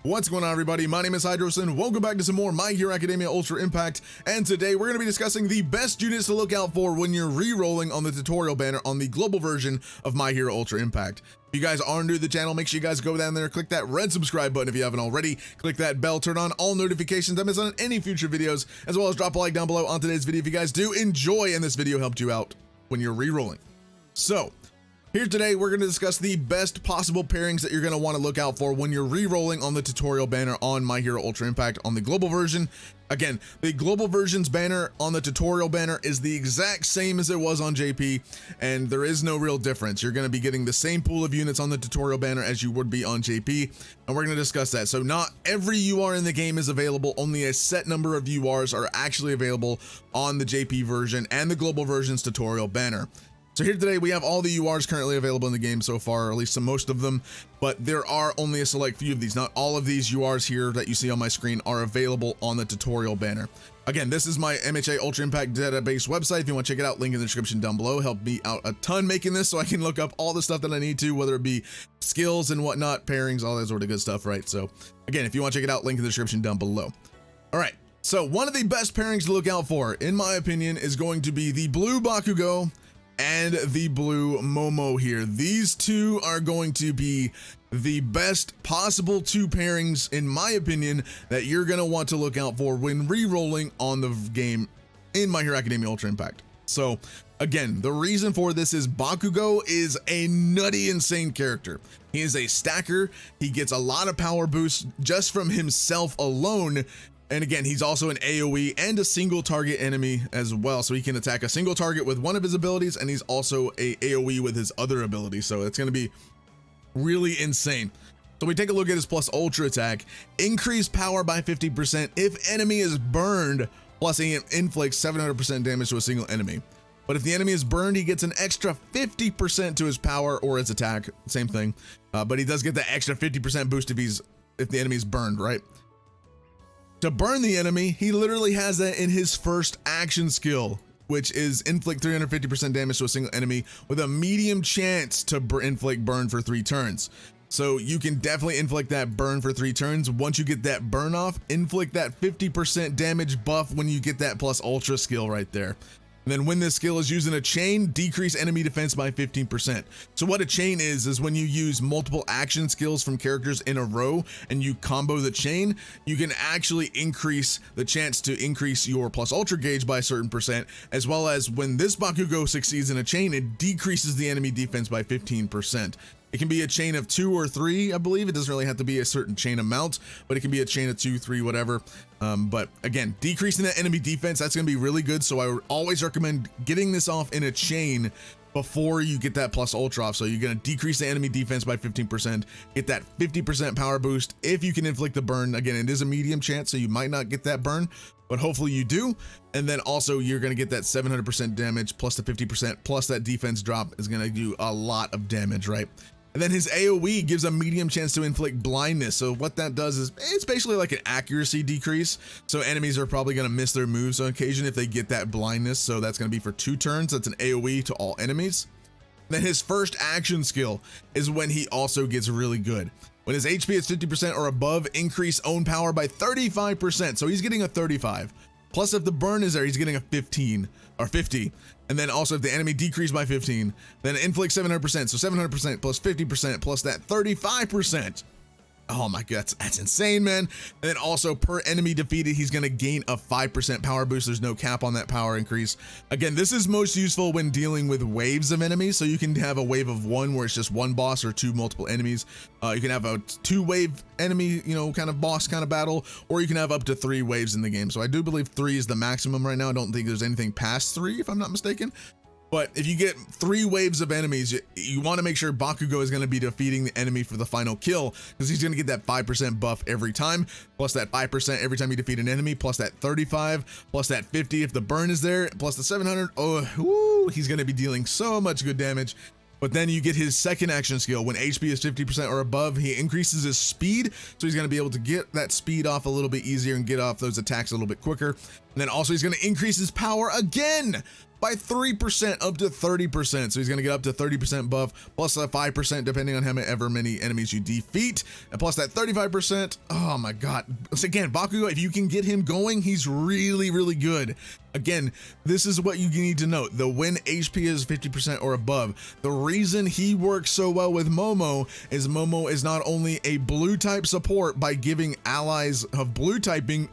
What's going on, everybody? My name is Hydros, and welcome back to some more My Hero Academia Ultra Impact. And today we're going to be discussing the best units to look out for when you're re-rolling on the tutorial banner on the global version of My Hero Ultra Impact. If you guys are new to the channel, make sure you guys go down there, click that red subscribe button if you haven't already, click that bell, turn on all notifications to miss on any future videos, as well as drop a like down below on today's video if you guys do enjoy and this video helped you out when you're re-rolling. So, here today, we're going to discuss the best possible pairings that you're going to want to look out for when you're re-rolling on the tutorial banner on My Hero Ultra Impact on the global version. Again, the global version's banner on the tutorial banner is the exact same as it was on JP, and there is no real difference. You're going to be getting the same pool of units on the tutorial banner as you would be on JP, and we're going to discuss that. So not every UR in the game is available. Only a set number of URs are actually available on the JP version and the global version's tutorial banner. So here today, we have all the URs currently available in the game so far, or at least most of them, but there are only a select few of these. Not all of these URs here that you see on my screen are available on the tutorial banner. Again, this is my MHA Ultra Impact database website. If you want to check it out, link in the description down below. Helped me out a ton making this so I can look up all the stuff that I need to, whether it be skills and whatnot, pairings, all that sort of good stuff, right? So again, if you want to check it out, link in the description down below. All right, so one of the best pairings to look out for, in my opinion, is going to be the blue Bakugou and the blue Momo here. These two are going to be the best possible two pairings, in my opinion, that you're going to want to look out for when re-rolling on the game in My Hero Academia Ultra Impact. So again, the reason for this is Bakugou is a nutty, insane character. He is a stacker. He gets a lot of power boosts just from himself alone. And again, he's also an AoE and a single target enemy as well. So he can attack a single target with one of his abilities, and he's also a AoE with his other ability. So it's going to be really insane. So we take a look at his plus ultra attack. Increase power by 50% if enemy is burned, plus he inflicts 700% damage to a single enemy. But if the enemy is burned, he gets an extra 50% to his power or his attack. Same thing. But he does get the extra 50% boost if the enemy is burned, right? To burn the enemy, he literally has that in his first action skill, which is inflict 350% damage to a single enemy with a medium chance to inflict burn for 3 turns. So you can definitely inflict that burn for 3 turns. Once you get that burn off, inflict that 50% damage buff when you get that plus ultra skill right there. And then when this skill is used in a chain, decrease enemy defense by 15%. So what a chain is when you use multiple action skills from characters in a row and you combo the chain, you can actually increase the chance to increase your plus ultra gauge by a certain percent, as well as when this Bakugou succeeds in a chain, it decreases the enemy defense by 15%. It can be a chain of 2 or 3, I believe. It doesn't really have to be a certain chain amount, but it can be a chain of 2, 3, whatever. But again, decreasing that enemy defense, that's going to be really good. So I would always recommend getting this off in a chain before you get that plus ultra off. So you're going to decrease the enemy defense by 15%, get that 50% power boost. If you can inflict the burn, again, it is a medium chance, so you might not get that burn, but hopefully you do. And then also you're going to get that 700% damage plus the 50% plus that defense drop is going to do a lot of damage, right? And then his AoE gives a medium chance to inflict blindness. So what that does is it's basically like an accuracy decrease. So enemies are probably going to miss their moves on occasion if they get that blindness. So that's going to be for 2 turns. That's an AoE to all enemies. Then his first action skill is when he also gets really good. When his HP is 50% or above, increase own power by 35%. So he's getting a 35. Plus, if the burn is there, he's getting a 15 or 50. And then also if the enemy decreased by 15, then inflict 700%. So 700% plus 50% plus that 35%. Oh my god, that's insane, man. And then also per enemy defeated, he's going to gain a 5% power boost. There's no cap on that power increase. Again, this is most useful when dealing with waves of enemies. So you can have a wave of 1 where it's just 1 boss or 2 multiple enemies. You can have a 2-wave enemy, kind of boss kind of battle, or you can have up to 3 waves in the game. So I do believe 3 is the maximum right now. I don't think there's anything past 3, if I'm not mistaken. But if you get 3 waves of enemies, you want to make sure Bakugou is going to be defeating the enemy for the final kill, because he's going to get that 5% buff every time, plus that 5% every time you defeat an enemy, plus that 35, plus that 50 if the burn is there, plus the 700. Oh, woo, he's going to be dealing so much good damage. But then you get his second action skill. When HP is 50% or above, he increases his speed. So he's going to be able to get that speed off a little bit easier and get off those attacks a little bit quicker. And then also he's going to increase his power again by 3% up to 30%. So he's going to get up to 30% buff plus a 5% depending on however many enemies you defeat, and plus that 35%. Oh my god. So again, Bakugou, if you can get him going, he's really good. Again, this is what you need to know. The when HP is 50% or above, the reason he works so well with Momo is not only a blue type support by giving allies of blue typing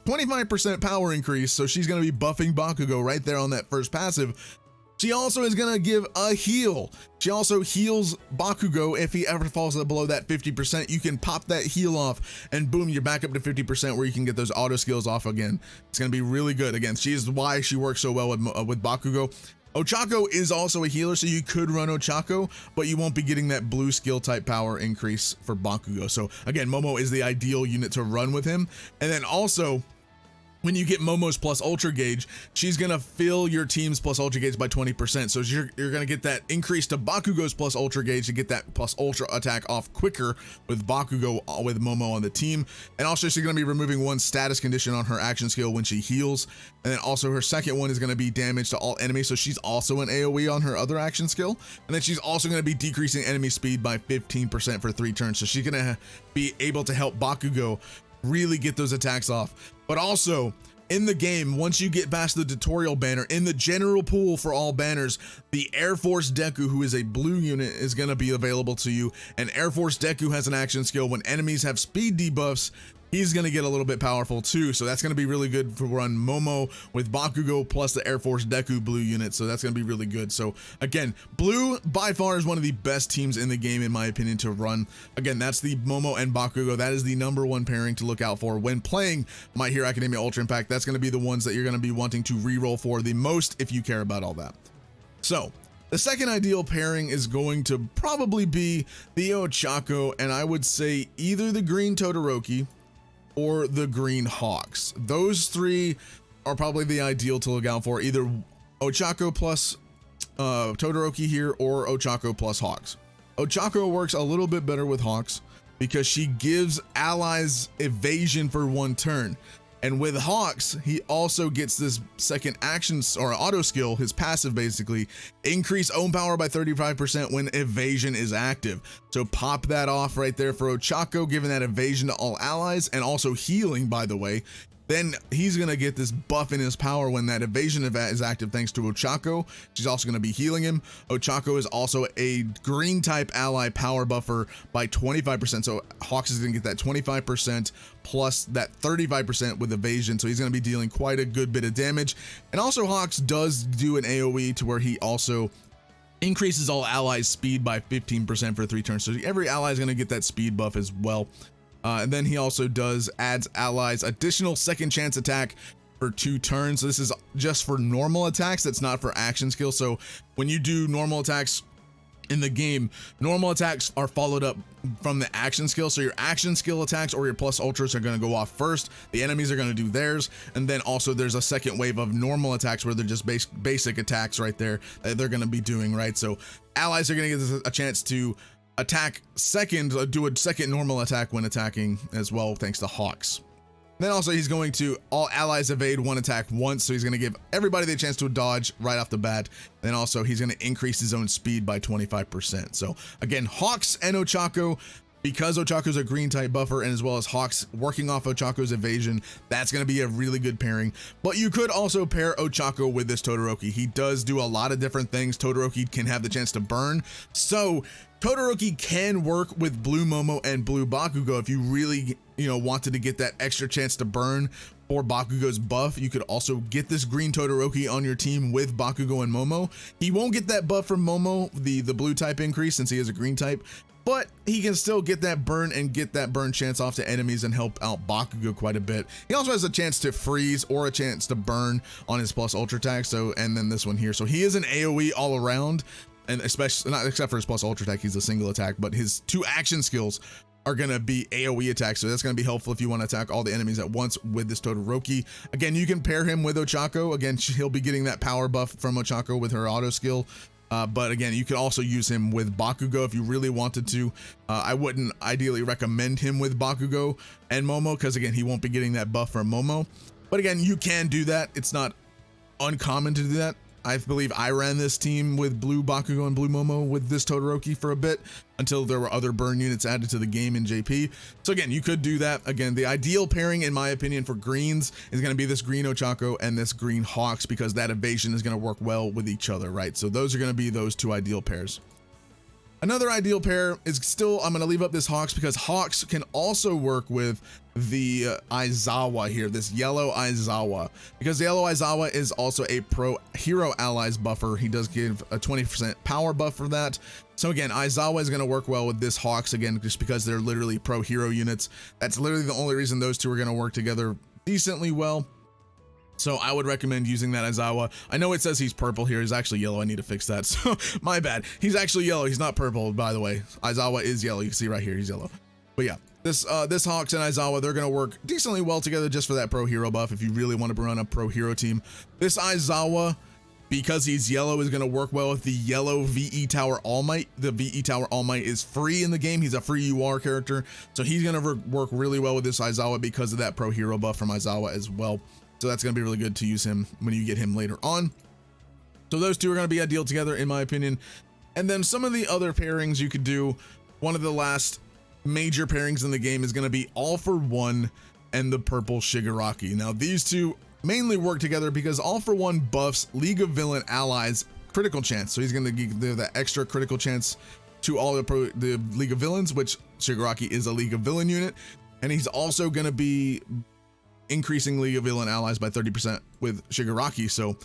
25% power increase, so she's going to be buffing Bakugou right there on that first passive. She also is going to give a heal. She also heals Bakugou if he ever falls below that 50%. You can pop that heal off and boom, you're back up to 50% where you can get those auto skills off again. It's going to be really good. Again, she is why she works so well with Bakugou. Ochako is also a healer, so you could run Ochako, but you won't be getting that blue skill type power increase for Bakugou. So again, Momo is the ideal unit to run with him. And then also, when you get Momo's plus ultra gauge, she's gonna fill your team's plus ultra gauge by 20%. So you're gonna get that increase to Bakugou's plus ultra gauge to get that plus ultra attack off quicker with Bakugou with Momo on the team. And also she's gonna be removing one status condition on her action skill when she heals. And then also her second one is gonna be damage to all enemies. So she's also an AoE on her other action skill. And then she's also gonna be decreasing enemy speed by 15% for 3 turns. So she's gonna be able to help Bakugou really get those attacks off. But also in the game, once you get past the tutorial banner, in the general pool for all banners, the Air Force Deku, who is a blue unit, is going to be available to you. And Air Force Deku has an action skill when enemies have speed debuffs. He's going to get a little bit powerful too, so that's going to be really good for run Momo with Bakugou plus the Air Force Deku blue unit, so that's going to be really good. So again, blue by far is one of the best teams in the game in my opinion to run. Again, that's the Momo and Bakugou. That is the #1 pairing to look out for when playing My Hero Academia Ultra Impact. That's going to be the ones that you're going to be wanting to reroll for the most if you care about all that. So the second ideal pairing is going to probably be the Ochako, and I would say either the green Todoroki or the green Hawks. Those three are probably the ideal to look out for, either Ochako plus Todoroki here or Ochako plus Hawks. Ochako works a little bit better with Hawks because she gives allies evasion for 1 turn. And with Hawks, he also gets this second action or auto skill, his passive basically, increase own power by 35% when evasion is active. So pop that off right there for Ochako, giving that evasion to all allies and also healing, by the way. Then he's going to get this buff in his power when that evasion is active thanks to Ochako. She's also going to be healing him. Ochako is also a green type ally power buffer by 25%. So Hawks is going to get that 25% plus that 35% with evasion. So he's going to be dealing quite a good bit of damage. And also Hawks does do an AoE to where he also increases all allies speed by 15% for 3 turns. So every ally is going to get that speed buff as well. And then he also adds allies additional second chance attack for 2 turns. So this is just for normal attacks. That's not for action skills. So when you do normal attacks in the game, normal attacks are followed up from the action skill. So your action skill attacks or your plus ultras are going to go off first. The enemies are going to do theirs. And then also there's a second wave of normal attacks where they're just basic attacks right there that they're going to be doing, right? So allies are going to get a chance to attack second, do a second normal attack when attacking as well, thanks to Hawks. Then also he's going to all allies evade 1 attack once, so he's going to give everybody the chance to dodge right off the bat. Then also he's going to increase his own speed by 25%. So again, Hawks and Ochako, because Ochako's a green type buffer and as well as Hawks working off Ochako's evasion, that's going to be a really good pairing. But you could also pair Ochako with this Todoroki. He does do a lot of different things. Todoroki can have the chance to burn. So Todoroki can work with blue Momo and blue Bakugou if you really, wanted to get that extra chance to burn for Bakugou's buff. You could also get this green Todoroki on your team with Bakugou and Momo. He won't get that buff from Momo, the blue type increase, since he is a green type, but he can still get that burn and get that burn chance off to enemies and help out Bakugou quite a bit. He also has a chance to freeze or a chance to burn on his plus ultra attack. So, and then this one here. So he is an AoE all around, and especially not except for his plus ultra attack, he's a single attack, but his 2 action skills are going to be AoE attacks. So that's going to be helpful if you want to attack all the enemies at once with this Todoroki. Again, you can pair him with Ochako. Again, he'll be getting that power buff from Ochako with her auto skill. But again, you could also use him with Bakugou if you really wanted to. I wouldn't ideally recommend him with Bakugou and Momo because again, he won't be getting that buff from Momo. But again, you can do that. It's not uncommon to do that. I believe I ran this team with blue Bakugou and blue Momo with this Todoroki for a bit until there were other burn units added to the game in JP. So again, you could do that. Again, the ideal pairing, in my opinion, for greens is going to be this green Ochako and this green Hawks, because that evasion is going to work well with each other, right? So those are going to be those two ideal pairs. Another ideal pair is still, I'm going to leave up this Hawks because Hawks can also work with the Izawa here, this yellow Izawa, because the yellow Izawa is also a pro hero allies buffer. He does give a 20% power buff for that. So again, Izawa is going to work well with this Hawks, again, just because they're literally pro hero units. That's literally the only reason those two are going to work together decently well. So I would recommend using that Izawa. I know it says he's purple here. He's actually yellow. I need to fix that. So my bad. He's actually yellow. He's not purple, by the way. Izawa is yellow. You can see right here, he's yellow. But yeah, this Hawks and Izawa, they're going to work decently well together just for that pro hero buff if you really want to run a pro hero team. This Izawa, because he's yellow, is going to work well with the yellow VE Tower All Might. The VE Tower All Might is free in the game. He's a free UR character. So he's going to work really well with this Izawa because of that pro hero buff from Izawa as well. So that's going to be really good to use him when you get him later on. So those two are going to be ideal together, in my opinion. And then some of the other pairings you could do, one of the last major pairings in the game is going to be All For One and the purple Shigaraki. Now these two mainly work together because All For One buffs League of Villain allies critical chance. So he's going to give that extra critical chance to all the League of Villains, which Shigaraki is a League of Villain unit. And he's also going to be increasing League of Villain allies by 30% with Shigaraki. So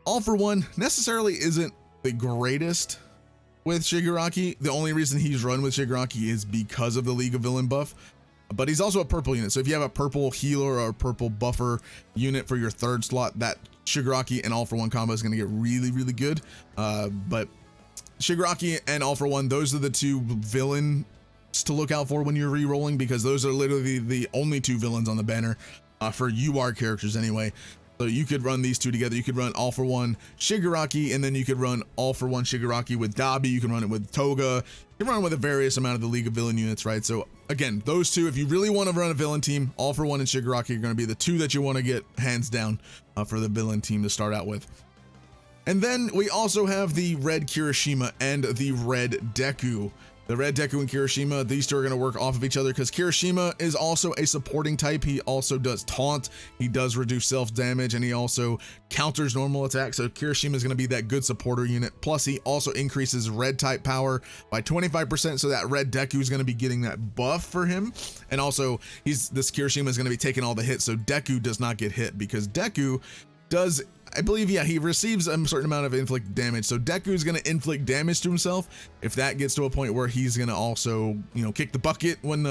All For One necessarily isn't the greatest with Shigaraki. The only reason he's run with Shigaraki is because of the League of Villain buff, but he's also a purple unit. So if you have a purple healer or a purple buffer unit for your third slot, that Shigaraki and All For One combo is going to get really, really good. But Shigaraki and All For One, those are the two villains to look out for when you're re-rolling, because those are literally the only two villains on the banner for UR characters anyway. So you could run these two together. You could run All For One Shigaraki, and then you could run All For One Shigaraki with Dabi. You can run it with Toga. You can run it with a various amount of the League of Villain units, right? So again, those two, if you really want to run a villain team, All For One and Shigaraki are going to be the two that you want to get hands down for the villain team to start out with. And then we also have the red Kirishima and the red Deku. The red Deku and Kirishima, these two are going to work off of each other because Kirishima is also a supporting type. He also does taunt, he does reduce self damage, and he also counters normal attacks. So Kirishima is going to be that good supporter unit. Plus he also increases red type power by 25%. So that red Deku is going to be getting that buff for him. And also this Kirishima is going to be taking all the hits. So Deku does not get hit because Deku does, I believe, yeah, he receives a certain amount of inflict damage. So Deku is going to inflict damage to himself. If that gets to a point where he's going to also, you know, kick the bucket when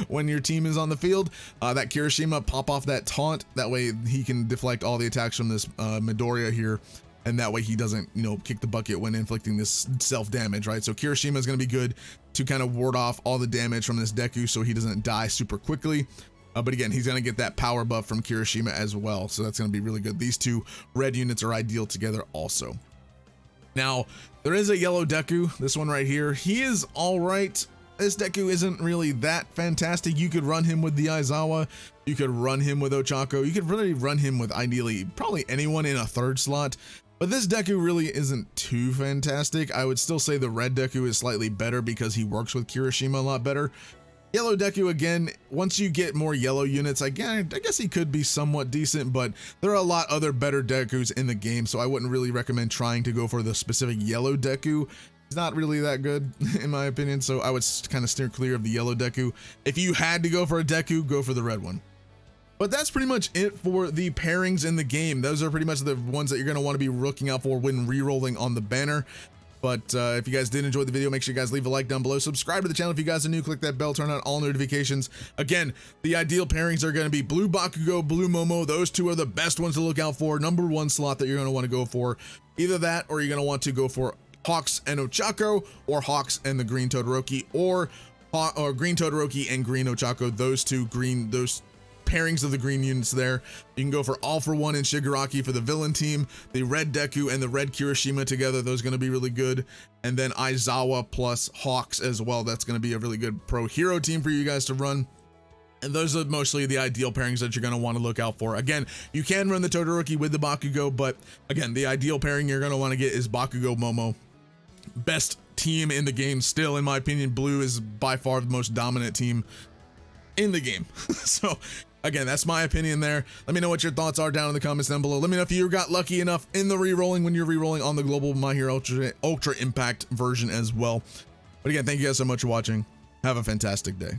when your team is on the field, that Kirishima pop off that taunt. That way he can deflect all the attacks from this Midoriya here. And that way he doesn't, you know, kick the bucket when inflicting this self damage, right? So Kirishima is going to be good to kind of ward off all the damage from this Deku so he doesn't die super quickly. But again, he's going to get that power buff from Kirishima as well. So that's going to be really good. These two red units are ideal together also. Now, there is a yellow Deku, this one right here. He is all right. This Deku isn't really that fantastic. You could run him with the Izawa. You could run him with Ochako. You could really run him with ideally probably anyone in a third slot. But this Deku really isn't too fantastic. I would still say the red Deku is slightly better because he works with Kirishima a lot better. Yellow Deku, again, once you get more yellow units, again, I guess he could be somewhat decent, but there are a lot other better Dekus in the game, so I wouldn't really recommend trying to go for the specific yellow Deku. He's not really that good, in my opinion, so I would kind of steer clear of the yellow Deku. If you had to go for a Deku, go for the red one. But that's pretty much it for the pairings in the game. Those are pretty much the ones that you're going to want to be looking out for when re-rolling on the banner. But if you guys did enjoy the video, make sure you guys leave a like down below. Subscribe to the channel if you guys are new. Click that bell, turn on all notifications. Again, the ideal pairings are going to be blue Bakugou, blue Momo. Those two are the best ones to look out for. Number one slot that you're going to want to go for. Either that, or you're going to want to go for Hawks and Ochako, or Hawks and the green Todoroki, or green Todoroki and green Ochako. Those pairings of the green units there. You can go for All For One and Shigaraki for the villain team, the red Deku and the red Kirishima together. Those are going to be really good. And then Izawa plus Hawks as well. That's going to be a really good pro hero team for you guys to run. And those are mostly the ideal pairings that you're going to want to look out for. Again, you can run the Todoroki with the Bakugou, but again, the ideal pairing you're going to want to get is Bakugou Momo. Best team in the game still, in my opinion. Blue is by far the most dominant team in the game. So again, that's my opinion there. Let me know what your thoughts are down in the comments down below. Let me know if you got lucky enough in the re-rolling when you're re-rolling on the global My Hero Ultra Impact version as well. But again, thank you guys so much for watching. Have a fantastic day.